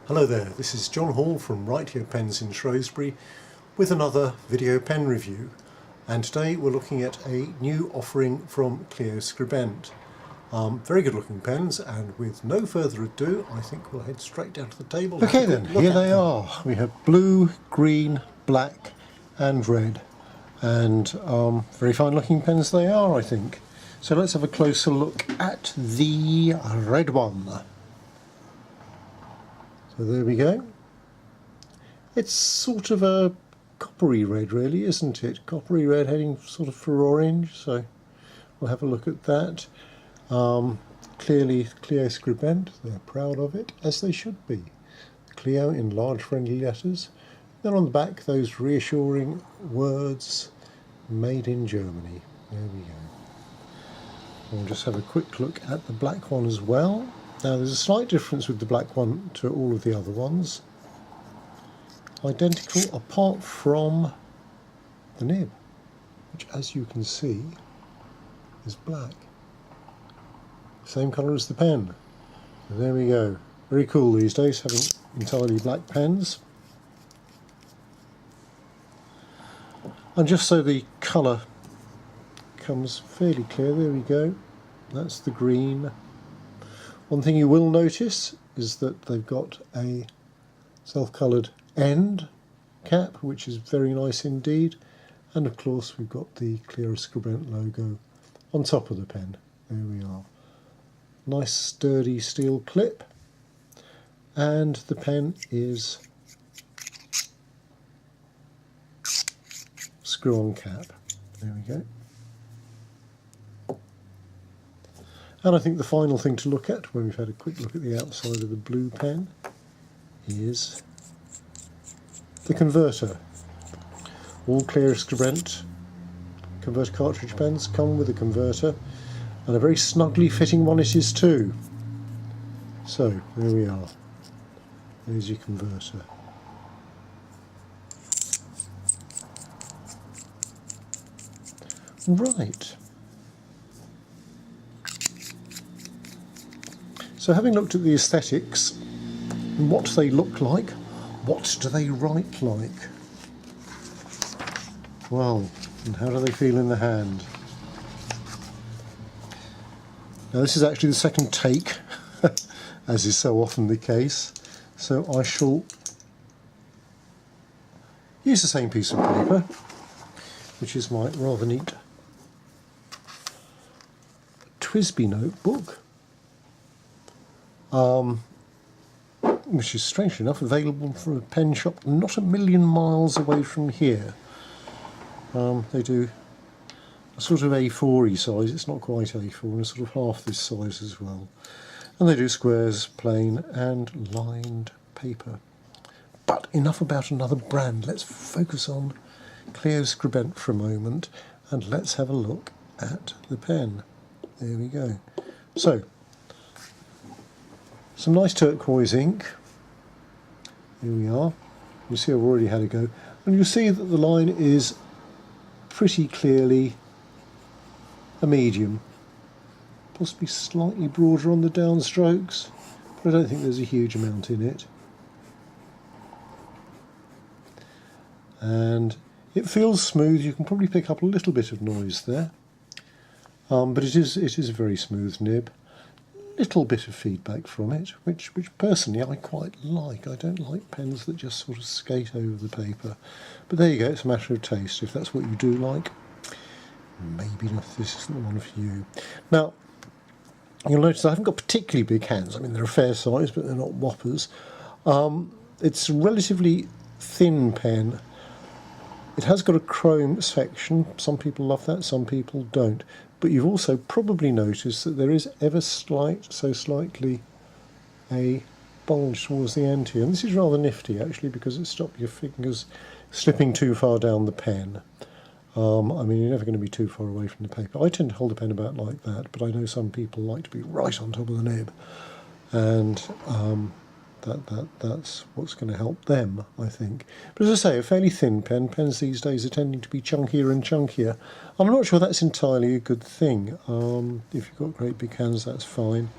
Hello there, this is John Hall from Right Here Pens in Shrewsbury with another video pen review, and today we're looking at a new offering from Cleo Skribent. Very good looking pens, and with no further ado I think we'll head straight down to the table. Okay then, here they are. We have blue, green, black and red, and very fine looking pens they are, I think. So let's have a closer look at the red one. So there we go. It's sort of a coppery red really, isn't it? Coppery red heading sort of for orange, so we'll have a look at that. Clearly Cleo Skribent, they're proud of it, as they should be. Cleo in large friendly letters. Then on the back those reassuring words, made in Germany. There we go. We'll just have a quick look at the black one as well. Now there's a slight difference with the black one to all of the other ones. Identical apart from the nib, which as you can see is black. Same colour as the pen. So there we go. Very cool these days, having entirely black pens. And just so the colour comes fairly clear, there we go. That's the green. One thing you will notice is that they've got a self-coloured end cap, which is very nice indeed. And of course we've got the Cleo Skribent logo on top of the pen. There we are. Nice sturdy steel clip. And the pen is screw-on cap. There we go. And I think the final thing to look at when we've had a quick look at the outside of the blue pen is the converter. All Cleo Skribent converter cartridge pens come with a converter, and a very snugly fitting one it is too. So there we are. There's your converter. Right. So having looked at the aesthetics and what they look like, what do they write like? Well, and how do they feel in the hand? Now this is actually the second take, as is so often the case, so I shall use the same piece of paper, which is my rather neat TWSBI notebook. Which is strangely enough available from a pen shop not a million miles away from here. They do a sort of A4-y size, it's not quite A4, and sort of half this size as well. And they do squares, plain and lined paper. But enough about another brand, let's focus on Cleo Skribent for a moment and let's have a look at the pen. There we go. So, some nice turquoise ink. Here we are. You see I've already had a go. And you see that the line is pretty clearly a medium. Possibly slightly broader on the downstrokes, but I don't think there's a huge amount in it. And it feels smooth. You can probably pick up a little bit of noise there. But it is a very smooth nib. Little bit of feedback from it, which personally I quite like. I don't like pens that just sort of skate over the paper. But there you go, it's a matter of taste. If that's what you do like, maybe this isn't the one for you. Now, you'll notice I haven't got particularly big hands. I mean, they're a fair size, but they're not whoppers. It's a relatively thin pen. It has got a chrome section. Some people love that, some people don't. But you've also probably noticed that there is ever slightly a bulge towards the end here. And this is rather nifty actually, because it stops your fingers slipping too far down the pen. I mean, you're never going to be too far away from the paper. I tend to hold the pen about like that, but I know some people like to be right on top of the nib. And that's what's going to help them, I think. But as I say, a fairly thin pen. Pens these days are tending to be chunkier and chunkier. I'm not sure that's entirely a good thing. If you've got great big hands, that's fine.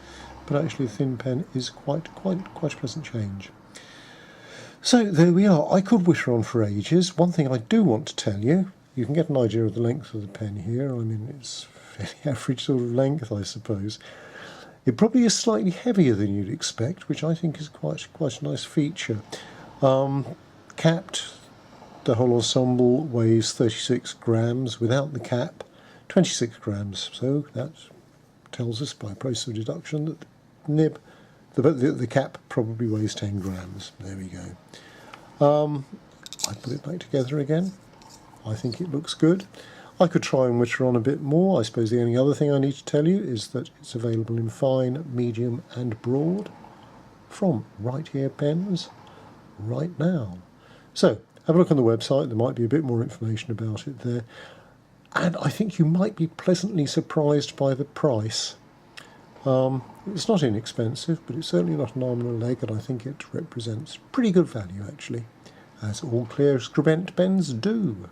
But actually a thin pen is quite a pleasant change. So there we are. I could witter on for ages. One thing I do want to tell you, you can get an idea of the length of the pen here. I mean, it's fairly average sort of length, I suppose. It probably is slightly heavier than you'd expect, which I think is quite a nice feature. Capped, the whole ensemble weighs 36 grams. Without the cap, 26 grams. So that tells us by process of deduction that the nib, the cap probably weighs 10 grams. There we go. I put it back together again. I think it looks good. I could try and witter on a bit more. I suppose the only other thing I need to tell you is that it's available in fine, medium and broad from Right Here Pens right now. So have a look on the website. There might be a bit more information about it there. And I think you might be pleasantly surprised by the price. It's not inexpensive, but it's certainly not an arm and a leg, and I think it represents pretty good value actually, as all Cleo Skribent pens do.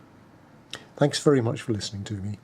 Thanks very much for listening to me.